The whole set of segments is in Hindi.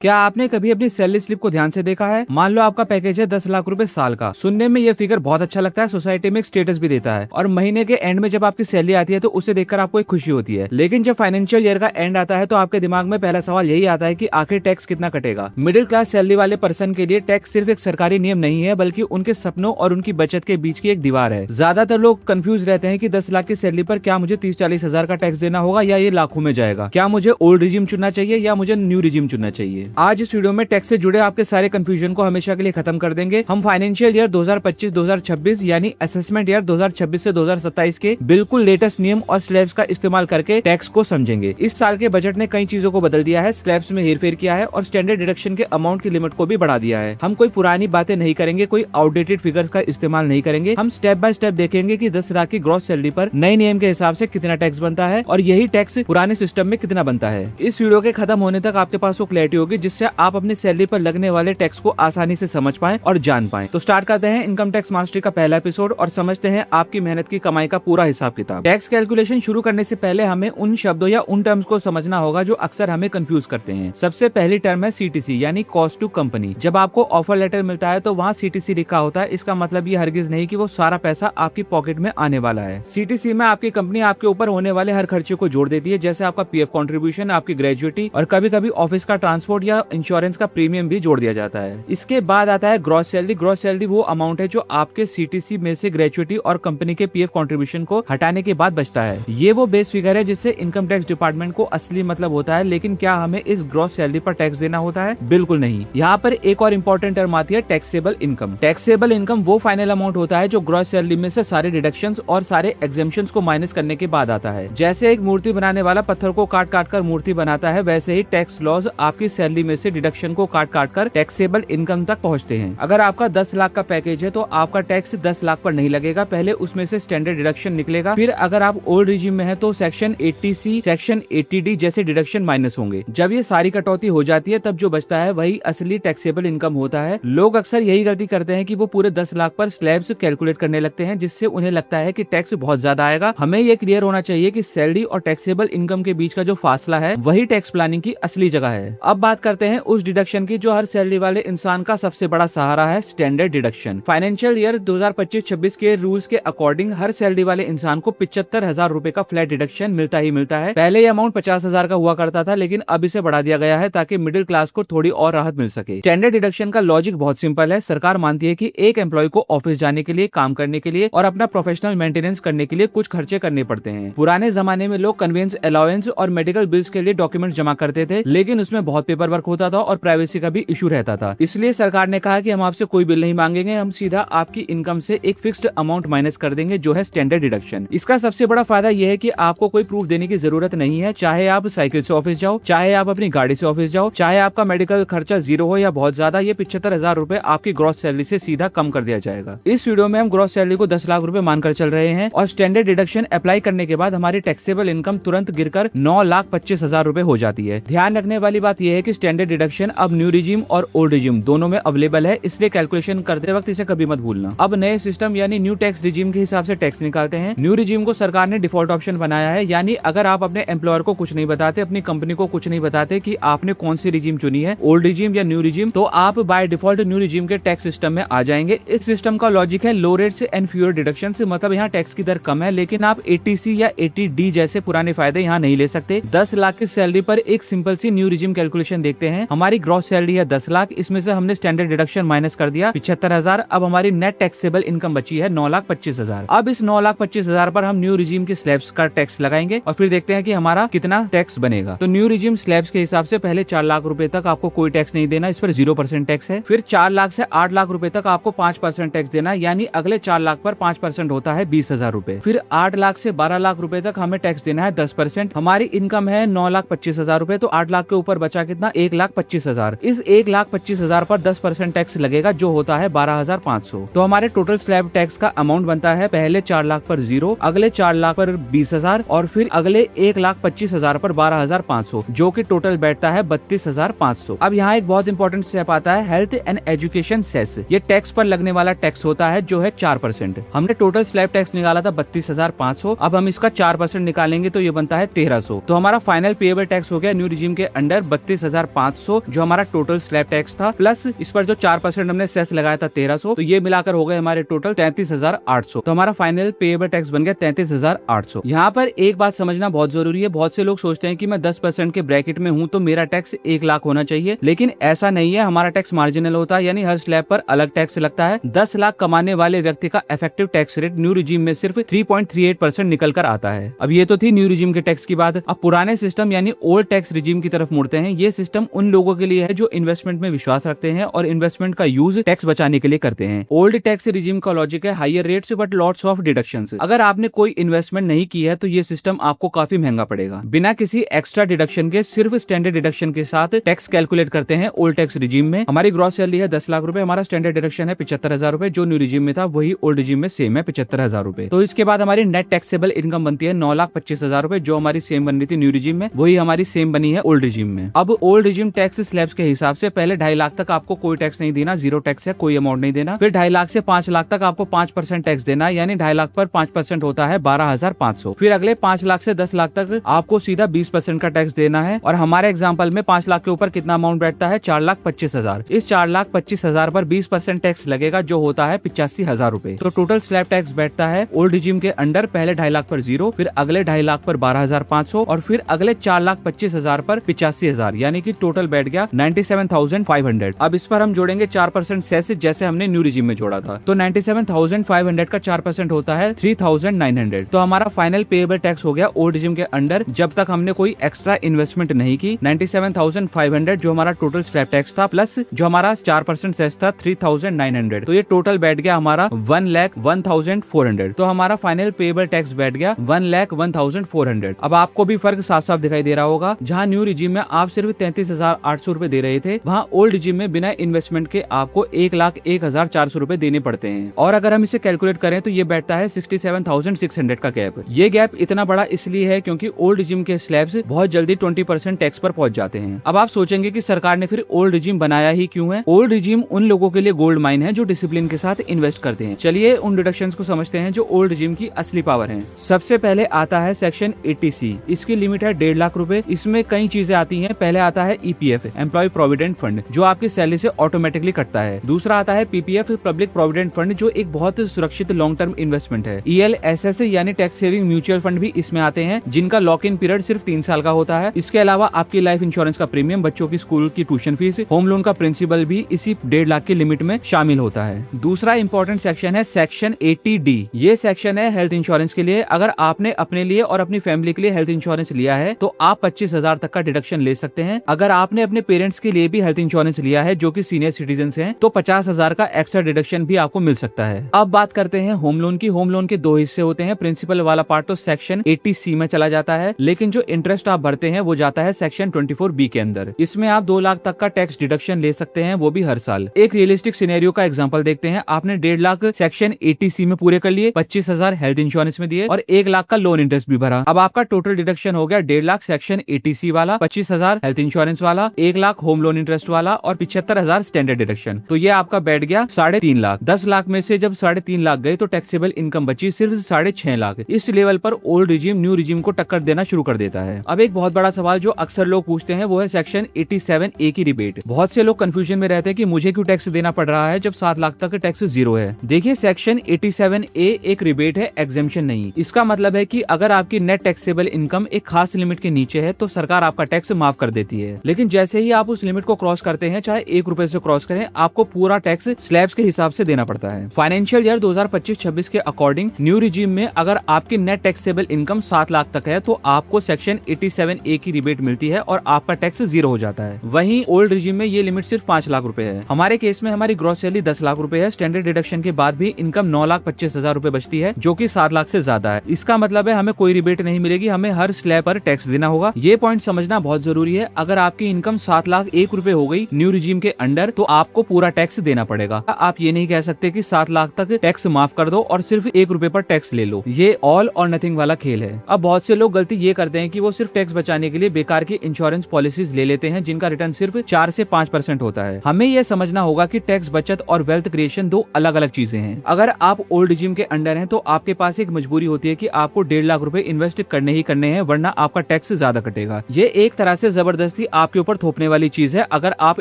क्या आपने कभी अपनी सैलरी स्लिप को ध्यान से देखा है? मान लो आपका पैकेज है 10 लाख रुपए साल का। सुनने में ये फिगर बहुत अच्छा लगता है, सोसाइटी में एक स्टेटस भी देता है और महीने के एंड में जब आपकी सैलरी आती है तो उसे देखकर आपको एक खुशी होती है। लेकिन जब फाइनेंशियल ईयर का एंड आता है तो आपके दिमाग में पहला सवाल यही आता है कि आखिर टैक्स कितना कटेगा। मिडिल क्लास सैलरी वाले पर्सन के लिए टैक्स सिर्फ एक सरकारी नियम नहीं है, बल्कि उनके सपनों और उनकी बचत के बीच की एक दीवार है। ज्यादातर लोग कंफ्यूज रहते हैं कि 10 लाख की सैलरी पर क्या मुझे 30-40 हजार का टैक्स देना होगा या ये लाखों में जाएगा। क्या मुझे ओल्ड रिजीम चुनना चाहिए या मुझे न्यू रिजीम चुनना चाहिए? आज इस वीडियो में टैक्स से जुड़े आपके सारे कंफ्यूजन को हमेशा के लिए खत्म कर देंगे। हम फाइनेंशियल ईयर 2025-2026 यानी असेसमेंट ईयर 2026 से 2027 के बिल्कुल लेटेस्ट नियम और स्लैब्स का इस्तेमाल करके टैक्स को समझेंगे। इस साल के बजट ने कई चीजों को बदल दिया है, स्लैब्स में हेरफेर किया है और स्टैंडर्ड डिडक्शन के अमाउंट की लिमिट को भी बढ़ा दिया है। हम कोई पुरानी बातें नहीं करेंगे, कोई आउटडेटेड फिगर्स का इस्तेमाल नहीं करेंगे। हम स्टेप बाय स्टेप देखेंगे कि 10 लाख की ग्रॉस सैलरी पर नए नियम के हिसाब से कितना टैक्स बनता है और यही टैक्स पुराने सिस्टम में कितना बनता है। इस वीडियो के खत्म होने तक आपके पास वो क्लैरिटी होगी जिससे आप अपनी सैलरी पर लगने वाले टैक्स को आसानी से समझ पाएं और जान पाएं। तो स्टार्ट करते हैं इनकम टैक्स मास्टरी का पहला एपिसोड और समझते हैं आपकी मेहनत की कमाई का पूरा हिसाब किताब। टैक्स कैलकुलेशन शुरू करने से पहले हमें उन शब्दों या उन टर्म्स को समझना होगा जो अक्सर हमें कंफ्यूज करते हैं। सबसे पहली टर्म है सीटीसी यानी कॉस्ट टू कंपनी। जब आपको ऑफर लेटर मिलता है तो वहाँ सीटीसी लिखा होता है। इसका मतलब ये हरगिज नहीं कि वो सारा पैसा आपकी पॉकेट में आने वाला है। सीटीसी में आपकी कंपनी आपके ऊपर होने वाले हर खर्चे को जोड़ देती है, जैसे आपका पीएफ कॉन्ट्रीब्यूशन, आपकी ग्रेजुएटी और कभी कभी ऑफिस का ट्रांसपोर्ट या इंश्योरेंस का प्रीमियम भी जोड़ दिया जाता है। इसके बाद आता है ग्रॉस सैलरी। ग्रॉस सैलरी वो अमाउंट है जो आपके सीटीसी में से ग्रेजुएटी और कंपनी के पीएफ कंट्रीब्यूशन को हटाने के बाद बचता है। ये वो बेस फिगर है जिससे इनकम टैक्स डिपार्टमेंट को असली मतलब होता है। लेकिन क्या हमें इस ग्रॉस सैलरी पर टैक्स देना होता है? बिल्कुल नहीं। यहाँ पर एक और इम्पोर्टेंट टर्म आती है टैक्सेबल इनकम। टैक्सेबल इनकम वो फाइनल अमाउंट होता है जो ग्रॉस सैलरी में से सारे डिडक्शंस और सारे एग्जेम्पशंस को माइनस करने के बाद आता है। जैसे एक मूर्ति बनाने वाला पत्थर को काट काट कर मूर्ति बनाता है, वैसे ही टैक्स लॉज आपकी सैलरी में से डिडक्शन को काट काट कर टैक्सेबल इनकम तक पहुंचते हैं। अगर आपका 10 लाख का पैकेज है तो आपका टैक्स 10 लाख पर नहीं लगेगा, पहले उसमें से स्टैंडर्ड डिडक्शन निकलेगा। फिर अगर आप ओल्ड रिजीम में है तो सेक्शन 80C, सेक्शन 80D जैसे डिडक्शन माइनस होंगे। जब ये सारी कटौती हो जाती है तब जो बचता है वही असली टैक्सेबल इनकम होता है। लोग अक्सर यही गलती करते हैं कि वो पूरे 10 लाख पर स्लैब्स कैलकुलेट करने लगते हैं, जिससे उन्हें लगता है कि टैक्स बहुत ज्यादा आएगा। हमें ये क्लियर होना चाहिए कि सैलरी और टैक्सेबल इनकम के बीच का जो फासला है वही टैक्स प्लानिंग की असली जगह है। अब बात करते हैं उस डिडक्शन की जो हर सैलरी वाले इंसान का सबसे बड़ा सहारा है, स्टैंडर्ड डिडक्शन। फाइनेंशियल ईयर 2025-26 के रूल्स के अकॉर्डिंग हर सैलरी वाले इंसान को 75,000 रुपए का फ्लैट डिडक्शन मिलता ही मिलता है। पहले ये अमाउंट 50,000 का हुआ करता था, लेकिन अब इसे बढ़ा दिया गया है ताकि मिडिल क्लास को थोड़ी और राहत मिल सके। स्टैंडर्ड डिडक्शन का लॉजिक बहुत सिंपल है। सरकार मानती है कि एक एम्प्लॉय को ऑफिस जाने के लिए, काम करने के लिए और अपना प्रोफेशनल मेंटेनेंस करने के लिए कुछ खर्चे करने पड़ते हैं। पुराने जमाने में लोग कन्वेंस अलाउंस और मेडिकल बिल्स के लिए डॉक्यूमेंट जमा करते थे, लेकिन उसमें बहुत पेपर वर्क होता था और प्राइवेसी का भी इशू रहता था। इसलिए सरकार ने कहा कि हम आपसे कोई बिल नहीं मांगेंगे, हम सीधा आपकी इनकम से एक फिक्स्ड अमाउंट माइनस कर देंगे जो है स्टैंडर्ड डिडक्शन। इसका सबसे बड़ा फायदा यह है कि आपको कोई प्रूफ देने की जरूरत नहीं है। चाहे आप साइकिल से ऑफिस जाओ, चाहे आप अपनी गाड़ी से ऑफिस जाओ, चाहे आपका मेडिकल खर्चा 0 हो या बहुत ज्यादा, ये 75,000 रुपए आपकी ग्रॉस सैलरी से सीधा कम कर दिया जाएगा। इस वीडियो में हम ग्रॉस सैलरी को 10 लाख रुपए मानकर चल रहे हैं और स्टैंडर्ड डिडक्शन अप्लाई करने के बाद हमारी टैक्सेबल इनकम तुरंत गिरकर 9,25,000 रुपए हो जाती है। ध्यान रखने वाली बात यह है कि स्टैंडर्ड डिडक्शन अब न्यू रिजीम और ओल्ड रिजीम दोनों में अवेलेबल है, इसलिए कैलकुलेशन करते वक्त इसे कभी मत भूलना। अब नए सिस्टम यानी न्यू टैक्स रिजीम के हिसाब से टैक्स निकालते हैं। न्यू रिजीम को सरकार ने डिफॉल्ट ऑप्शन बनाया है, यानी अगर आप अपने एम्प्लॉयर को कुछ नहीं बताते, अपनी कंपनी को कुछ नहीं बताते कि आपने कौन सी रिजीम चुनी है, ओल्ड रिजीम या न्यू रिजीम, तो आप बाय डिफॉल्ट न्यू रिजीम के टैक्स सिस्टम में आ जाएंगे। इस सिस्टम का लॉजिक है लो रेट्स एंड फ्यूअर डिडक्शंस, मतलब यहाँ टैक्स की दर कम है, लेकिन आप 80C या 80D जैसे पुराने फायदे यहाँ नहीं ले सकते। 10 लाख की सैलरी पर एक सिंपल सी न्यू रिजीम कैलकुलेशन देखते हैं। हमारी ग्रॉस सैलरी है 10 लाख, इसमें से हमने स्टैंडर्ड डिडक्शन माइनस कर दिया 75,000। अब हमारी नेट टैक्सेबल इनकम बची है 9,25,000। अब इस 9,25,000 पर हम न्यू रिजीम के स्लैब्स का टैक्स लगाएंगे और फिर देखते हैं कि हमारा कितना टैक्स बनेगा। तो न्यू रिजीम स्लैब्स के हिसाब से पहले 4 लाख रुपए तक आपको कोई टैक्स नहीं देना, इस पर 0% टैक्स है। फिर 4 लाख से 8 लाख रुपए तक आपको 5% टैक्स देना, यानी अगले 4 लाख पर 5% होता है 20,000 रुपए। फिर 8 लाख से 12 लाख रुपए तक हमें टैक्स देना है 10%। हमारी इनकम है 9,25,000 रुपए, तो 8 लाख के ऊपर बचा कितना? 1,25,000। इस 1,25,000 पर 10% टैक्स लगेगा जो होता है 12,500। तो हमारे टोटल स्लैब टैक्स का अमाउंट बनता है पहले 4 लाख पर 0, अगले 4 लाख पर 20,000 और फिर अगले 1,25,000 पर 12,500, जो कि टोटल बैठता है 32,500। अब यहाँ एक बहुत इंपॉर्टेंट स्टेप आता है हेल्थ एंड एजुकेशन सेस। ये टैक्स पर लगने वाला टैक्स होता है जो है 4%। हमने टोटल स्लैब टैक्स निकाला था 32,500, अब हम इसका 4% निकालेंगे तो ये बनता है 1,300। तो हमारा फाइनल पेएबल टैक्स हो गया न्यू रिजीम के अंडर 32,500 13,500 जो हमारा टोटल स्लैब टैक्स था, प्लस इस पर जो 4% हमने सेस लगाया था 1300, तो ये मिलाकर हो गए हमारे टोटल 33,800। तो हमारा फाइनल पेएबल टैक्स बन गया 33,800। यहाँ पर एक बात समझना बहुत जरूरी है, बहुत से लोग सोचते हैं कि मैं 10% के ब्रैकेट में हूँ तो मेरा टैक्स 1 लाख होना चाहिए, लेकिन ऐसा नहीं है। हमारा टैक्स मार्जिनल होता है, यानी हर स्लैब पर अलग टैक्स लगता है। 10 लाख कमाने वाले व्यक्ति का effective tax rate new regime में सिर्फ 3.38% निकल कर आता है। अब ये तो थी न्यू रिजीम के टैक्स की बात। अब पुराने सिस्टम यानी ओल्ड टैक्स रिजीम की तरफ मुड़ते हैं। ये सिस्टम उन लोगों के लिए है जो इन्वेस्टमेंट में विश्वास रखते हैं और इन्वेस्टमेंट का यूज टैक्स बचाने के लिए करते हैं। ओल्ड टैक्स रिजीम का लॉजिक है higher rates but lots of deductions. अगर आपने कोई इन्वेस्टमेंट नहीं की है तो ये सिस्टम आपको काफी महंगा पड़ेगा। बिना किसी एक्स्ट्रा डिडक्शन के सिर्फ स्टैंडर्ड डिडक्शन के साथ टैक्स कैलकुलेट करते हैं ओल्ड टैक्स रिजीम में। हमारी ग्रॉस सैलरी है 10 लाख रुपए, हमारा स्टैंडर्ड डिडक्शन है 75,000 रुपए, जो न्यू रिजीम में था वही ओल्ड रिजीम में सेम है 75,000 रुपए। तो इसके बाद हमारी नेट टैक्सेबल इनकम बनती है 9,25,000 रुपए, जो हमारी सेम बन रही थी न्यू रिजीम में, वही हमारी सेम बनी है ओल्ड रिजीम में। अब ओल्ड रिजीम टैक्स स्लैब्स के हिसाब से पहले 2.5 लाख तक आपको कोई टैक्स नहीं देना, जीरो टैक्स है, कोई अमाउंट नहीं देना। फिर 2.5 लाख से 5 लाख तक आपको 5% टैक्स देना, यानी 2.5 लाख पर 5% होता है 12,500। फिर अगले 5 लाख से 10 लाख तक आपको सीधा 20% का टैक्स देना है। और हमारे एग्जाम्पल में 5 लाख के ऊपर कितना अमाउंट बैठता है 4,25,000। इस 4,25,000 पर 20% टैक्स लगेगा जो होता है 85,000 रुपए। तो टोटल स्लैब टैक्स बैठता है ओल्ड रिजीम के अंडर पहले 2.5 लाख पर 0, फिर अगले 2.5 लाख पर 12,500 और फिर अगले 4,25,000 पर 85,000, यानी कि टोटल बैठ गया 97,500। अब इस पर हम जोड़ेंगे 4% सेस जैसे हमने न्यू रिजीम में जोड़ा था। तो 97,500 का 4% होता है 3,900। तो हमारा फाइनल पेएबल टैक्स हो गया ओल्ड रिजीम के अंडर जब तक हमने कोई एक्स्ट्रा इन्वेस्टमेंट नहीं की 97,500, जो हमारा टोटल स्लैब टैक्स था, प्लस जो हमारा 4% सेस था 3,900। तो ये टोटल बैठ गया हमारा 1,01,400। तो हमारा फाइनल पेएबल टैक्स बैठ गया 1,01,400। अब आपको भी फर्क साफ साफ दिखाई दे रहा होगा। जहाँ न्यू रिजीम में आप सिर्फ 33,800 रुपए दे रहे थे, वहाँ ओल्ड रिजीम में बिना इन्वेस्टमेंट के आपको 1,01,400 रुपए देने पड़ते हैं। और अगर हम इसे कैलकुलेट करें तो ये बैठता है 67,600 का गैप। ये गैप इतना बड़ा इसलिए है क्योंकि ओल्ड रिजीम के स्लैब्स बहुत जल्दी 20% टैक्स पर पहुंच जाते हैं। अब आप सोचेंगे कि सरकार ने फिर ओल्ड रिजीम बनाया ही क्यों है। ओल्ड रिजीम उन लोगों के लिए गोल्ड माइन है जो डिसिप्लिन के साथ इन्वेस्ट करते हैं। चलिए उन डिडक्शंस को समझते हैं जो ओल्ड रिजीम की असली पावर है। सबसे पहले आता है सेक्शन 80C। इसकी लिमिट है 1.5 लाख रुपए। इसमें कई चीजें आती हैं। पहले आता है EPF, एम्प्लॉय प्रोविडेंट फंड, जो आपकी सैलरी से ऑटोमेटिकली कटता है। दूसरा आता है PPF, पब्लिक प्रोविडेंट फंड, जो एक बहुत सुरक्षित लॉन्ग टर्म इन्वेस्टमेंट है। ELSS यानी टैक्स सेविंग म्यूचुअल फंड भी इसमें आते हैं, जिनका लॉक इन पीरियड सिर्फ 3 साल का होता है। इसके अलावा आपकी लाइफ इंश्योरेंस का प्रीमियम, बच्चों की स्कूल की ट्यूशन फीस, होम लोन का प्रिंसिपल भी इसी 1.5 लाख की लिमिट में शामिल होता है। दूसरा इंपॉर्टेंट सेक्शन है सेक्शन 80D। ये सेक्शन है हेल्थ इंश्योरेंस के लिए। अगर आपने अपने लिए और अपनी फैमिली के लिए हेल्थ इंश्योरेंस लिया है तो आप 25,000 तक का डिडक्शन ले सकते हैं। अगर आपने अपने पेरेंट्स के लिए भी हेल्थ इंश्योरेंस लिया है जो कि सीनियर सिटीजन हैं, तो 50,000 का एक्स्ट्रा डिडक्शन भी आपको मिल सकता है। अब बात करते हैं होम लोन की। होम लोन के 2 हिस्से होते हैं। प्रिंसिपल वाला पार्ट तो सेक्शन 80C में चला जाता है, लेकिन जो इंटरेस्ट आप भरते हैं वो जाता है सेक्शन 24B के अंदर। इसमें आप 2 लाख तक का टैक्स डिडक्शन ले सकते हैं, वो भी हर साल। एक रियलिस्टिक सिनेरियो का एग्जांपल देखते हैं। आपने 1.5 लाख सेक्शन 80C में पूरे कर लिए, 25,000 हेल्थ इंश्योरेंस में दिए और 1 लाख का लोन इंटरेस्ट भी भरा। अब आपका टोटल डिडक्शन हो गया 1.5 लाख सेक्शन 80C वाला, 25,000 हेल्थ इंश्योरेंस वाला, 1 लाख होम लोन इंटरेस्ट वाला और 75,000 स्टैंडर्ड डिडक्शन। तो ये आपका बैठ गया 3.5 लाख। 10 लाख में से जब 3.5 लाख गए तो टैक्सेबल इनकम बची सिर्फ 6.5 लाख। इस लेवल पर ओल्ड रिजीम न्यू रिजीम को टक्कर देना शुरू कर देता है। अब एक बहुत बड़ा सवाल जो अक्सर लोग पूछते हैं वो है सेक्शन 87A की रिबेट। बहुत से लोग कंफ्यूजन में रहते हैं कि मुझे क्यों टैक्स देना पड़ रहा है जब 7 लाख तक टैक्स 0 है। देखिए सेक्शन 87A एक रिबेट है, एग्जेम्पशन नहीं। इसका मतलब है कि अगर आपकी नेट टैक्सेबल इनकम एक खास लिमिट के नीचे है तो सरकार आपका टैक्स माफ कर देती है, लेकिन जैसे ही आप उस लिमिट को क्रॉस करते हैं, चाहे 1 रुपए से क्रॉस करें, आपको पूरा टैक्स स्लैब्स के हिसाब से देना पड़ता है। फाइनेंशियल ईयर 2025-26 के अकॉर्डिंग न्यू रिजीम में अगर आपकी नेट टैक्सेबल इनकम 7 लाख तक है तो आपको सेक्शन 87A की रिबेट मिलती है और आपका टैक्स 0 हो जाता है। वहीं ओल्ड रिजीम में ये लिमिट सिर्फ 5 लाख रुपए है। हमारे केस में हमारी ग्रॉस सैलरी 10 लाख रुपए है। स्टैंडर्ड डिडक्शन के बाद भी इनकम 9,25,000 रुपए बचती है, जो कि 7 लाख से ज्यादा है। इसका मतलब है हमें कोई रिबेट नहीं मिलेगी, हमें हर स्लैब पर टैक्स देना होगा। ये पॉइंट समझना बहुत जरूरी है। अगर आपकी इनकम 7,01,000 रुपए हो गई न्यू रिजीम के अंडर तो आपको पूरा टैक्स देना पड़ेगा। आप ये नहीं कह सकते कि 7 लाख तक टैक्स माफ कर दो और सिर्फ 1 रुपए पर टैक्स ले लो। ये ऑल और नथिंग वाला खेल है। अब बहुत से लोग गलती ये करते हैं कि वो सिर्फ टैक्स बचाने के लिए बेकार की इंश्योरेंस पॉलिसीज ले लेते हैं जिनका रिटर्न सिर्फ 4 से 5% होता है। हमें यह समझना होगा कि टैक्स बचत और वेल्थ क्रिएशन 2 अलग अलग चीजें हैं। अगर आप ओल्ड रिजीम के अंडर हैं तो आपके पास एक मजबूरी होती है कि आपको 1.5 लाख रुपए इन्वेस्ट करने ही करने हैं, वरना आपका टैक्स ज्यादा कटेगा। ये एक तरह से जबरदस्ती आपके ऊपर थोपने वाली चीज है अगर आप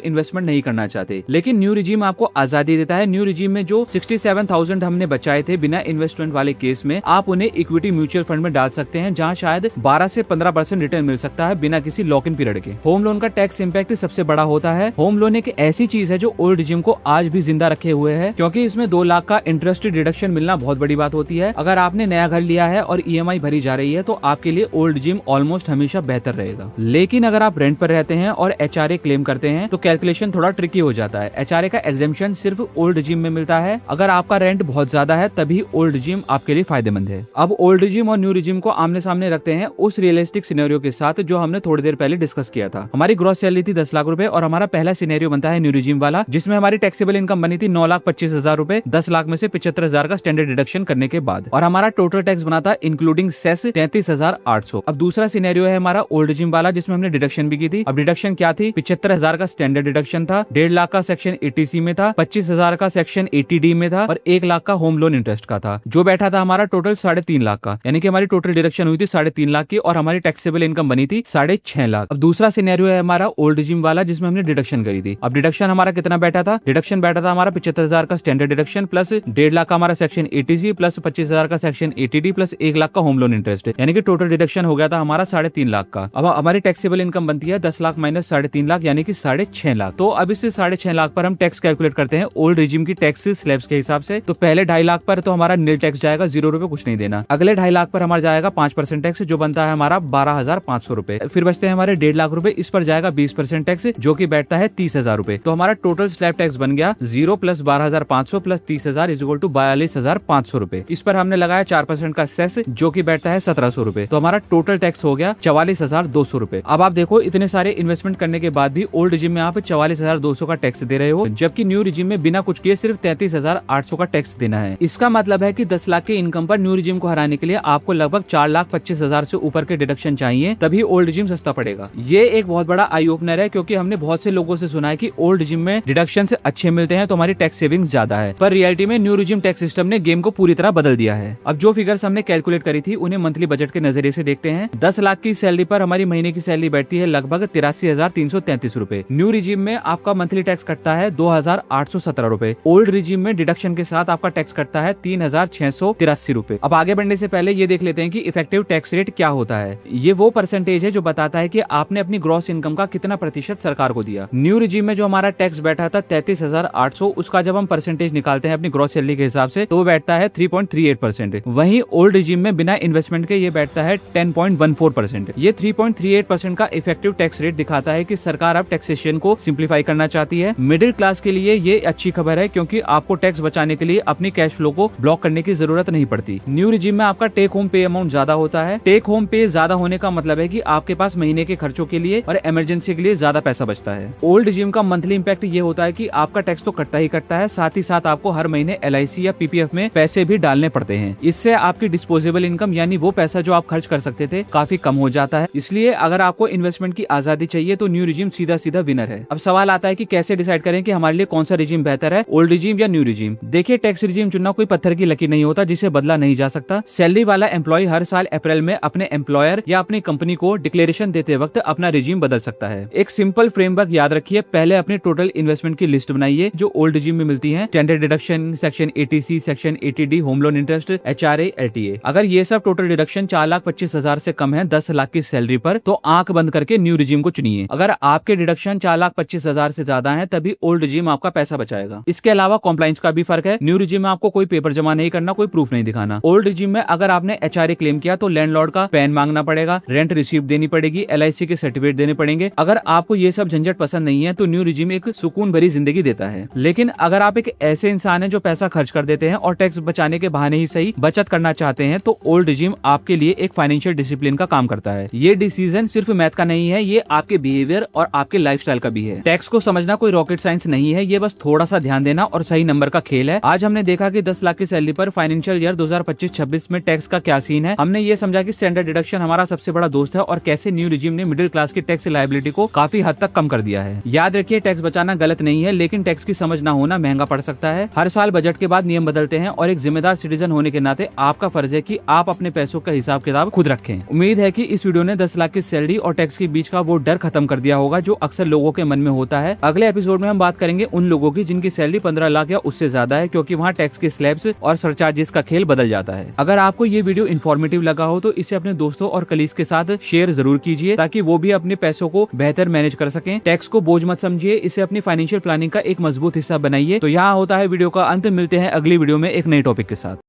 इन्वेस्टमेंट नहीं करना चाहते। लेकिन न्यू रिजीम आपको आजादी देता है। न्यू रिजीम में जो 67,000 हमने बचाए थे बिना इन्वेस्टमेंट वाले केस में, आप उन्हें इक्विटी म्यूचुअल फंड में डाल सकते हैं, जहां शायद 12 से 15% रिटर्न मिल सकता है बिना किसी लॉक इन पीरियड के। होम लोन का टैक्स इंपैक्ट सबसे बड़ा होता है। होम लोन एक ऐसी चीज है जो ओल्ड रिजीम को आज भी जिंदा रखे हुए है, क्योंकि इसमें 2 लाख का इंटरेस्ट डिडक्शन मिलना बहुत बड़ी बात होती है। अगर आपने नया घर लिया है और EMI भरी जा रही है तो आपके लिए ओल्ड रिजीम ऑलमोस्ट हमेशा बेहतर रहेगा। लेकिन अगर आप रेंट पर रहते हैं और HRA क्लेम करते हैं तो कैलकुलेशन थोड़ा ट्रिकी हो जाता है। HRA का एग्जेम्पशन सिर्फ ओल्ड रिजीम में मिलता है। अगर आपका रेंट बहुत ज्यादा है तभी ओल्ड रिजीम आपके लिए फायदेमंद है। अब ओल्ड रिजीम और न्यू रिजीम को आमने सामने रखते हैं उस रियलिस्टिक सिनेरियो के साथ जो हमने थोड़ी देर पहले डिस्कस किया था। हमारी ग्रॉस सैलरी थी 10 लाख रुपए और हमारा पहला सिनेरियो बनता है न्यू रिजीम वाला, जिसमें हमारी टैक्सेबल इनकम बनी थी 9,25,000 रुपए, 10 लाख में से 75,000 का स्टैंडर्ड डिडक्शन करने के बाद, और हमारा टोटल टैक्स बना था इंक्लूडिंग सेस 33,800। अब दूसरा सिनेरियो है हमारा ओल्ड रिजीम वाला, जिसमें हमने डिडक्शन भी की थी। अब डिडक्शन क्या थी? 75,000 का स्टैंडर्ड डिडक्शन था, 1.5 लाख का सेक्शन 80C में था, 25,000 का सेक्शन 80D में था और 1 लाख का होम लोन इंटरेस्ट का था, जो बैठा था हमारा टोटल 3.5 लाख का। यानी कि हमारी टोटल डिडक्शन हुई थी 3.5 लाख की और हमारी टैक्सेबल इनकम बनी थी 6.5 लाख। अब दूसरा सिनेरियो है हमारा ओल्ड रिजीम वाला, जिसमें हमने डिडक्शन करी थी। अब डिडक्शन हमारा कितना बैठा था? डिडक्शन बैठा था हमारा 75,000 का स्टैंडर्ड डिडक्शन प्लस 1.5 लाख का हमारा सेक्शन 80C प्लस 25,000 का सेक्शन 80D प्लस 1 लाख का होम लोन इंटरेस्ट, यानी कि टोटल डिडक्शन हो गया था हमारा 3.5 लाख का। अब हमारी टैक्सेबल इनकम बनती है 10 लाख माइनस 3.5 लाख यानी कि 6.5 लाख। तो अब इस 6.5 लाख पर हम टैक्स कैलकुलेट करते हैं ओल्ड रिजीम की टैक्स स्लैब्स के हिसाब से। तो पहले 2.5 लाख पर तो हमारा नील टैक्स जाएगा, 0 रुपए, कुछ नहीं देना। अगले 2.5 लाख पर हमारा जाएगा 5% टैक्स, जो बनता है हमारा 12,500 रुपए। फिर बचते हैं हमारे 1.5 लाख रुपए, इस पर जाएगा 20% टैक्स, जो कि बैठता है 30,000 रुपए। तो हमारा टोटल स्लैब टैक्स बन गया 0 plus 12,500 plus 30,000 is equal to 42,500 रुपए। इस पर हमने लगाया 4% का सेस, जो कि बैठता है 1,700 रुपए। तो हमारा टोटल टैक्स हो गया 44,200 रुपए। अब आप देखो, इतने सारे इन्वेस्टमेंट करने के बाद भी ओल्ड रिजीम में आप 44,200 का टैक्स दे रहे हो, जबकि न्यू रिजीम में बिना कुछ किए सिर्फ 33,800 का टैक्स देना है। इसका मतलब है कि 10 लाख के इनकम पर न्यू रिजीम को हराने के लिए आपको लगभग 4,25,000 से ऊपर के डिडक्शन चाहिए, तभी ओल्ड रिजीम सस्ता पड़ेगा। ये एक बहुत बड़ा आई ओपनर है, क्योंकि हमने बहुत से लोगों से सुना है कि ओल्ड रिजीम में डिडक्शन से अच्छे मिलते हैं तो हमारी टैक्स सेविंग्स ज्यादा है, पर रियलिटी में न्यू रिजीम टैक्स सिस्टम ने गेम को पूरी तरह बदल दिया है। अब जो फिगर्स हमने कैलकुलेट करी थी उन्हें मंथली बजट के नजरिए से देखते हैं। 10 लाख की सैलरी पर हमारी महीने की सैलरी बैठती है लगभग 83,333 रुपए। न्यू रिजीम में आपका मंथली टैक्स कटता है 2,817 रुपए। ओल्ड रिजीम में डिडक्शन के साथ आपका टैक्स कटता है 3,683 रुपए। अब आगे बढ़ने से पहले ये देख लेते हैं कि इफेक्टिव टैक्स रेट क्या होता है। ये वो परसेंटेज है जो बताता है कि आपने अपनी ग्रॉस इनकम का कितना प्रतिशत सरकार को दिया। न्यू रिजीम में जो हमारा टैक्स बैठा था 33,800, उसका जब हम परसेंटेज निकालते हैं अपनी ग्रॉस सैलरी के हिसाब से तो वो बैठता है 3.38%। वहीं ओल्ड रिजीम में बिना इन्वेस्टमेंट के ये बैठता है 10.14%। ये 3.38% का इफेक्टिव टैक्स रेट दिखाता है कि सरकार अब टैक्सेशन को सिंप्लीफाई करना चाहती है। मिडिल क्लास के लिए ये अच्छी खबर है, क्योंकि आपको टैक्स बचाने के लिए अपनी कैश फ्लो को ब्लॉक करने की जरूरत नहीं पड़ती। न्यू रिजीम में आपका टेक होम पे अमाउंट ज्यादा होता है। टेक होम पे ज्यादा होने का मतलब है कि आपके पास महीने के खर्चों के लिए और इमरजेंसी के लिए ज्यादा पैसा बचता है। ओल्ड रिजीम का मंथली इंपैक्ट ये होता है कि आपका टैक्स तो कटता ही कटता है, साथ ही साथ आपको हर महीने LIC या PPF में पैसे भी डालने पड़ते हैं। इससे आपकी डिस्पोजेबल इनकम यानी वो पैसा जो आप खर्च कर सकते थे काफी कम हो जाता है। इसलिए अगर आपको इन्वेस्टमेंट की आजादी चाहिए तो न्यू रिजीम सीधा सीधा विनर है। अब सवाल आता है कि कैसे डिसाइड करें कि हमारे लिए कौन सा रिजीम बेहतर है, ओल्ड रिजीम या न्यू रिजीम। देखिए, टैक्स रिजीम चुनना कोई पत्थर की लकीर नहीं होता जिसे बदला नहीं जा सकता। सैलरी वाला एम्प्लॉय हर साल अप्रैल में अपने एम्प्लॉयर या अपनी कंपनी को डिक्लेरेशन देते वक्त अपना रिजीम बदल सकता है। एक सिंपल फ्रेमवर्क याद रखिए, पहले अपने टोटल इन्वेस्टमेंट की लिस्ट बनाइए जो ओल्ड रिजीम में मिलती है, standard deduction, section 80C, section 80D, home loan interest, HRA, LTA। अगर ये सब टोटल डिडक्शन 4,25,000 से कम है 10 लाख की सैलरी पर, तो आंख बंद करके न्यू रिजीम को चुनिए। अगर आपके डिडक्शन 4,25,000 से ज्यादा है तभी ओल्ड रिजीम आपका पैसा बचाएगा। इसके अलावा कॉम्प्लायंस का भी फर्क है। न्यू रिजीम में आपको कोई पेपर जमा नहीं करना, कोई प्रूफ नहीं दिखाना। ओल्ड रिजीम में अगर आपने HRA क्लेम किया तो लैंडलॉर्ड का पैन मांगना पड़ेगा, रेंट रिसीप्ट देनी पड़ेगी, LIC के सर्टिफिकेट देने पड़ेंगे। अगर आपको ये सब झंझट पसंद नहीं है तो न्यू रिजीम एक सुकून भरी जिंदगी देता है। लेकिन अगर आप एक ऐसे इंसान हैं जो पैसा खर्च कर देते हैं और टैक्स बचाने के बहाने ही सही बचत करना चाहते हैं, तो ओल्ड रिजीम आपके लिए एक फाइनेंशियल डिसिप्लिन का काम करता है। ये डिसीजन सिर्फ मैथ का नहीं है, ये आपके बिहेवियर और आपके लाइफस्टाइल का भी है। टैक्स को समझना कोई रॉकेट साइंस नहीं है, ये बस थोड़ा सा ध्यान देना और सही नंबर का खेल है। आज हमने देखा कि 10 लाख की सैलरी पर फाइनेंशियल ईयर 2025-26 में टैक्स का क्या सीन है। हमने ये समझा कि स्टैंडर्ड डिडक्शन हमारा सबसे बड़ा दोस्त है और कैसे न्यू रिजीम ने मिडिल क्लास की टैक्स लायबिलिटी को काफी हद तक कम कर दिया है। याद रखिए, टैक्स बचाना गलत नहीं है, लेकिन टैक्स की समझ ना होना महंगा पड़ सकता है। हर साल बजट के बाद नियम बदलते हैं और एक जिम्मेदार सिटीजन होने के नाते आपका फर्ज है कि आप अपने पैसों का हिसाब किताब खुद रखें। उम्मीद है कि इस वीडियो ने 10 लाख की सैलरी और टैक्स के बीच का वो डर खत्म कर दिया होगा जो अक्सर लोगों के मन में होता है। अगले एपिसोड में हम बात करेंगे उन लोगों की जिनकी सैलरी 15 लाख या उससे ज्यादा है, क्योंकि वहाँ टैक्स के स्लैब्स और सरचार्जेस का खेल बदल जाता है। अगर आपको ये वीडियो इन्फॉर्मेटिव लगा हो तो इसे अपने दोस्तों और कलीग्स के साथ शेयर जरूर कीजिए, ताकि वो भी अपने पैसों को बेहतर मैनेज कर सकें। टैक्स को बोझ मत समझिए, इसे अपनी फाइनेंशियल प्लानिंग का एक मजबूत हिस्सा बनाइए। तो यहाँ होता है वीडियो का अंत। मिलते हैं अगली वीडियो में एक नई टॉपिक के साथ।